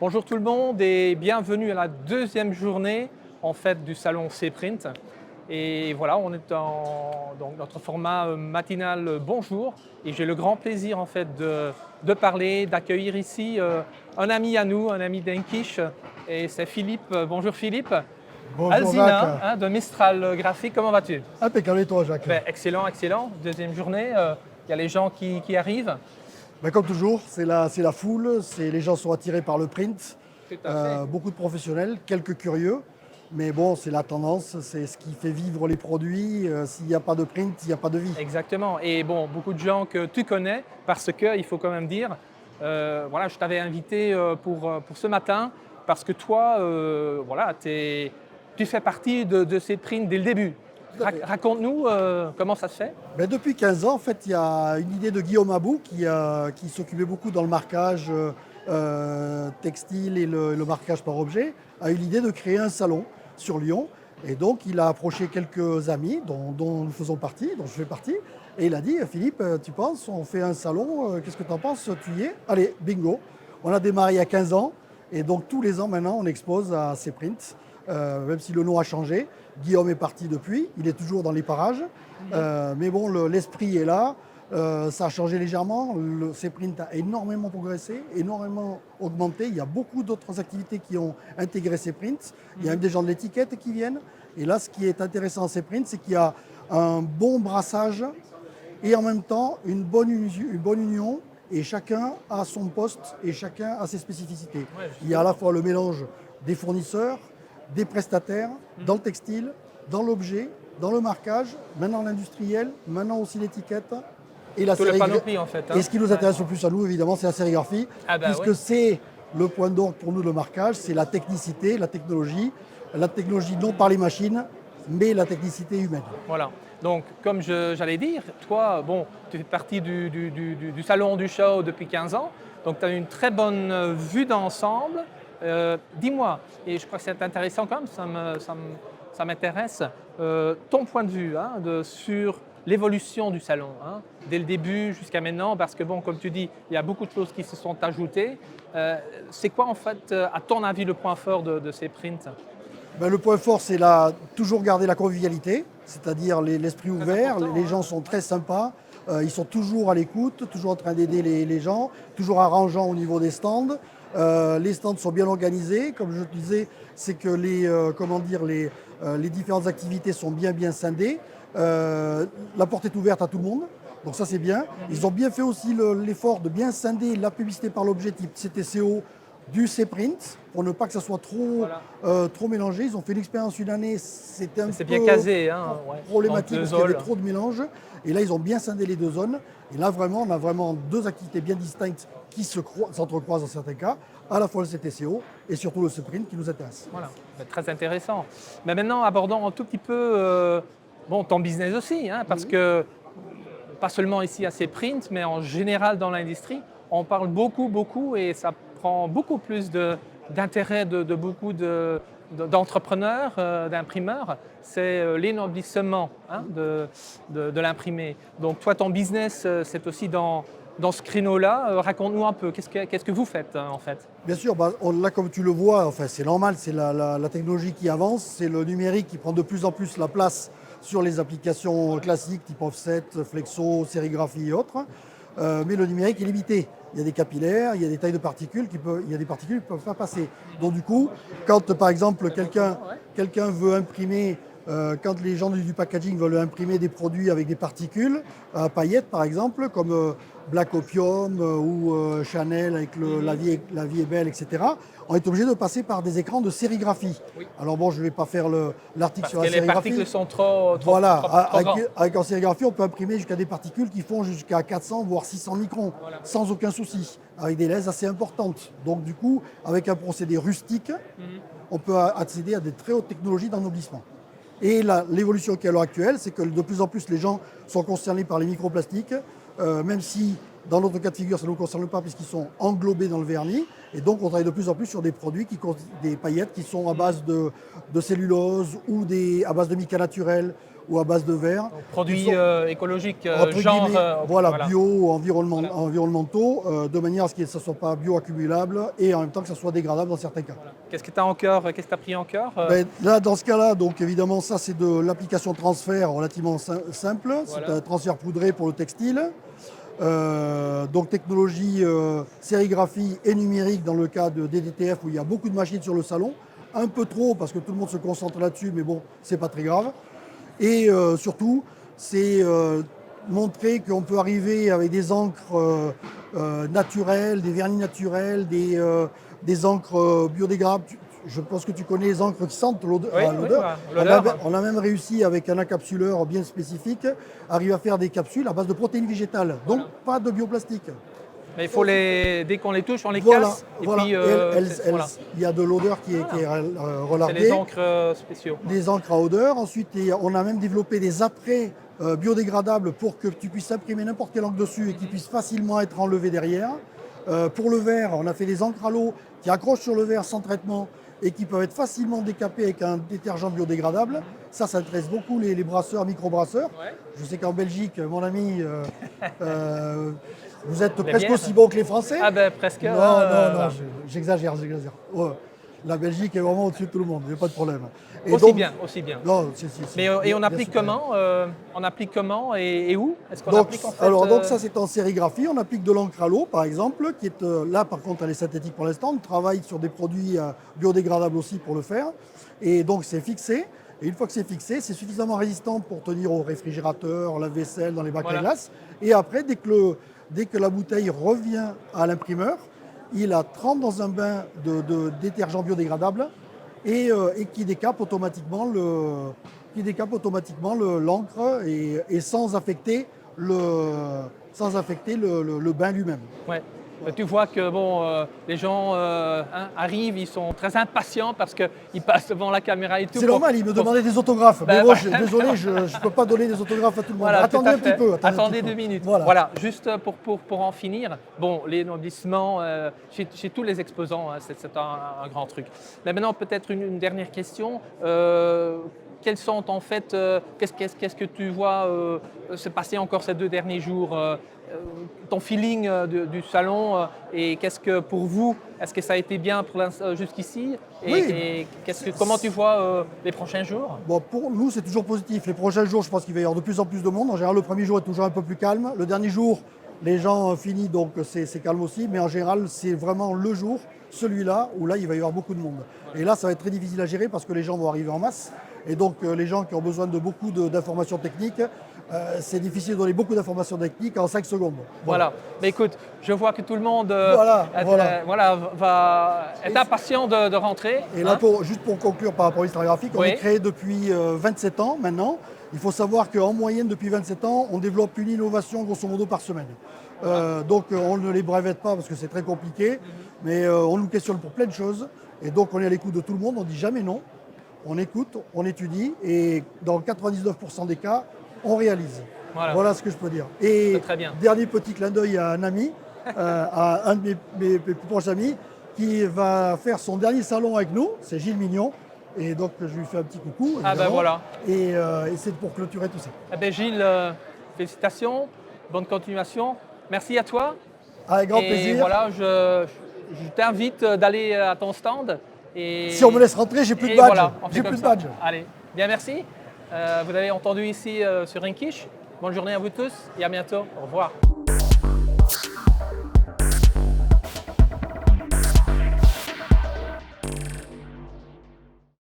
Bonjour tout le monde et bienvenue à la deuxième journée en fait du salon C-Print. Et voilà, on est dans notre format matinal Bonjour et j'ai le grand plaisir en fait de parler, d'accueillir ici un ami à nous, un ami d'Enkish, et c'est Philippe. Bonjour Philippe. Bonjour Alzina Jacques. de Mistral Graphique, comment vas-tu? Impeccable et toi Jacques? Excellent, excellent. Deuxième journée, il y a les gens qui arrivent. Comme toujours, c'est la foule, les gens sont attirés par le print, Tout à fait. beaucoup de professionnels, quelques curieux, mais bon, c'est la tendance, c'est ce qui fait vivre les produits. S'il n'y a pas de print, il n'y a pas de vie. Exactement. Et bon, beaucoup de gens que tu connais, parce que, il faut quand même dire, voilà, je t'avais invité pour ce matin, parce que toi, voilà, tu fais partie de ces prints dès le début. Tout à fait. Raconte-nous comment ça se fait. Depuis 15 ans, en fait, il y a une idée de Guillaume Abou qui s'occupait beaucoup dans le marquage textile et le marquage par objet, a eu l'idée de créer un salon sur Lyon. Et donc, il a approché quelques amis dont nous faisons partie, dont je fais partie, et il a dit Philippe, tu penses, on fait un salon, qu'est-ce que tu en penses? Tu y es? Allez, bingo. On a démarré il y a 15 ans, et donc tous les ans maintenant, on expose à C-Print, même si le nom a changé. Guillaume est parti depuis, il est toujours dans les parages, mais bon, l'esprit est là. Ça a changé légèrement, le C-Print a énormément progressé, énormément augmenté. Il y a beaucoup d'autres activités qui ont intégré C-Print. Il y a même des gens de l'étiquette qui viennent. Et là, ce qui est intéressant en C-Print, c'est qu'il y a un bon brassage et en même temps une bonne union. Et chacun a son poste et chacun a ses spécificités. Il y a à la fois le mélange des fournisseurs, des prestataires, dans le textile, dans l'objet, dans le marquage, maintenant l'industriel, maintenant aussi l'étiquette. Et la Tout le panoplie en fait. Et ce qui nous intéresse le plus à nous, évidemment, c'est la sérigraphie, puisque c'est le point d'orgue pour nous, le marquage, c'est la technicité, la technologie non par les machines, mais la technicité humaine. Voilà. Donc, comme j'allais dire, toi, bon, tu fais partie du salon du show depuis 15 ans, donc tu as une très bonne vue d'ensemble. Dis-moi, et je crois que c'est intéressant quand même, ça m'intéresse, ton point de vue sur l'évolution du salon, dès le début jusqu'à maintenant, parce que bon, comme tu dis, il y a beaucoup de choses qui se sont ajoutées. C'est quoi en fait, à ton avis, le point fort de ces prints? Le point fort, c'est toujours garder la convivialité, c'est-à-dire l'esprit ouvert. Les gens sont très sympas, ils sont toujours à l'écoute, toujours en train d'aider les gens, toujours arrangeants au niveau des stands. Les stands sont bien organisés, comme je te disais, c'est que les différentes activités sont bien scindées. La porte est ouverte à tout le monde, donc ça c'est bien. Ils ont bien fait aussi l'effort de bien scinder la publicité par l'objet type CTCO du C-Print pour ne pas que ça soit trop mélangé. Ils ont fait l'expérience une année, c'était un peu bien casé, problématique parce qu'il y avait trop de mélange. Et là, ils ont bien scindé les deux zones. Et là, vraiment, on a vraiment deux activités bien distinctes qui s'entrecroisent dans certains cas, à la fois le CTCO et surtout le C-Print qui nous intéresse. Voilà, très intéressant. Mais maintenant, abordons un tout petit peu ton business aussi, parce que pas seulement ici à C-Print, mais en général dans l'industrie, on parle beaucoup et ça prend beaucoup plus d'intérêt de beaucoup d'entrepreneurs, d'imprimeurs, c'est l'énoblissement de l'imprimé. Donc toi, ton business, c'est aussi dans ce créneau-là. Raconte-nous un peu, qu'est-ce que vous faites en fait? Bien sûr, là comme tu le vois, enfin, c'est normal, c'est la technologie qui avance, c'est le numérique qui prend de plus en plus la place sur les applications classiques type offset, flexo, sérigraphie et autres. Mais le numérique est limité. Il y a des capillaires, il y a des tailles de particules, il y a des particules qui ne peuvent pas passer. Donc du coup, quand par exemple quelqu'un veut imprimer, quand les gens du packaging veulent imprimer des produits avec des particules, à paillettes par exemple, comme Black Opium ou Chanel avec la vie est belle, etc., on est obligé de passer par des écrans de sérigraphie. Oui. Alors bon, je ne vais pas faire l'article sur la sérigraphie. Parce que les particules sont trop Voilà, trop grandes. avec en sérigraphie, on peut imprimer jusqu'à des particules qui font jusqu'à 400 voire 600 microns, sans aucun souci, avec des lèses assez importantes. Donc du coup, avec un procédé rustique, on peut accéder à des très hautes technologies d'ennoblissement. Et l'évolution qui est à l'heure actuelle, c'est que de plus en plus les gens sont concernés par les microplastiques, même si dans notre cas de figure, ça ne nous concerne pas puisqu'ils sont englobés dans le vernis. Et donc, on travaille de plus en plus sur des produits, des paillettes qui sont à base de cellulose ou à base de mica naturel ou à base de verre. Produits écologiques, Entre genre. guillemets, voilà, voilà. bio, environnementaux, de manière à ce que ça ne soit pas bioaccumulable et en même temps que ça soit dégradable dans certains cas. Voilà. Qu'est-ce que tu as encore, qu'est-ce que tu as pris encore Là, dans ce cas-là, donc évidemment, ça c'est de l'application transfert relativement simple. C'est Voilà. un transfert poudré pour le textile. Donc technologie sérigraphie et numérique dans le cas de DDTF où il y a beaucoup de machines sur le salon. Un peu trop parce que tout le monde se concentre là-dessus, mais bon, c'est pas très grave. Et surtout, c'est montrer qu'on peut arriver avec des encres naturelles, des vernis naturels, des encres biodégradables. Je pense que tu connais les encres qui sentent l'odeur. Oui, l'odeur. On a même réussi avec un encapsuleur bien spécifique, arriver à faire des capsules à base de protéines végétales, donc pas de bioplastique. Mais il faut dès qu'on les touche, on les Voilà, casse. voilà. Et puis, voilà. Il y a de l'odeur qui est C'est relarguée. les encres spéciaux. Des encres à odeur. Ensuite, on a même développé des apprêts biodégradables pour que tu puisses imprimer n'importe quelle encre dessus et qui puisse facilement être enlevé derrière. Pour le verre, on a fait des encres à l'eau qui accrochent sur le verre sans traitement et qui peuvent être facilement décapés avec un détergent biodégradable. Ça intéresse beaucoup les brasseurs, micro-brasseurs. Ouais. Je sais qu'en Belgique, mon ami, vous êtes Les presque bières. aussi bon que les Français. Ah ben presque. Non, voilà. j'exagère. Ouais. La Belgique est vraiment au-dessus de tout le monde, il n'y a pas de problème. Et Aussi donc- bien, aussi bien. Non, Mais et on bien applique sûr. comment On applique comment et où Est-ce qu'on Donc, applique en fait donc ça c'est en sérigraphie, on applique de l'encre à l'eau par exemple, qui est là par contre elle est synthétique pour l'instant, on travaille sur des produits biodégradables aussi pour le faire. Et donc c'est fixé, et une fois que c'est fixé, c'est suffisamment résistant pour tenir au réfrigérateur, au lave-vaisselle, dans les bacs Voilà. à glace. Et après, dès que la bouteille revient à l'imprimeur, il la trempe dans un bain de détergent biodégradable et qui décape automatiquement l'encre et sans affecter le bain lui-même. Ouais. Tu vois que bon, les gens arrivent, ils sont très impatients parce qu'ils passent devant la caméra et tout. C'est normal, ils me demandaient des autographes. Ben Mais moi, voilà. désolé, je ne peux pas donner des autographes à tout le monde. Voilà, Attendez tout à un petit fait. peu. Attendez 2 minutes. Voilà. Voilà, juste pour en finir. Bon, l'énoblissement, chez tous les exposants, hein, c'est un grand truc. Mais maintenant, peut-être une dernière question. Quels sont en fait, qu'est-ce que tu vois se passer encore ces 2 derniers jours ton feeling du salon et qu'est-ce que pour vous, est-ce que ça a été bien jusqu'ici Oui. et comment tu vois les prochains jours? Bon, pour nous, c'est toujours positif. Les prochains jours, je pense qu'il va y avoir de plus en plus de monde. En général, le premier jour est toujours un peu plus calme. Le dernier jour, les gens finissent, donc c'est calme aussi. Mais en général, c'est vraiment le jour, celui-là, où là, il va y avoir beaucoup de monde. Et là, ça va être très difficile à gérer parce que les gens vont arriver en masse. Et donc, les gens qui ont besoin de beaucoup d'informations techniques, c'est difficile de donner beaucoup d'informations techniques en 5 secondes. Voilà. Mais écoute, je vois que tout le monde est impatient de rentrer. Et là, hein. juste pour conclure par rapport à l'histoire graphique, on Oui. est créé depuis 27 ans maintenant. Il faut savoir qu'en moyenne, depuis 27 ans, on développe une innovation grosso modo par semaine. Donc on ne les brevette pas parce que c'est très compliqué, mais on nous questionne pour plein de choses. Et donc on est à l'écoute de tout le monde, on ne dit jamais non. On écoute, on étudie et dans 99% des cas, on réalise. Voilà ce que je peux dire. Et C'est très bien. dernier petit clin d'œil à un ami, à un de mes plus proches amis, qui va faire son dernier salon avec nous, c'est Gilles Mignon. Et donc je lui fais un petit coucou. Ah ben évidemment. voilà. Et c'est pour clôturer tout ça. Eh ben Gilles, félicitations, bonne continuation. Merci à toi. Avec grand et plaisir. voilà, je t'invite d'aller à ton stand. Et, Si on me laisse rentrer, j'ai plus de et badge. voilà, on fait J'ai comme plus de ça. badge. Allez, bien merci. Vous avez entendu ici sur Rinkish. Bonne journée à vous tous et à bientôt. Au revoir.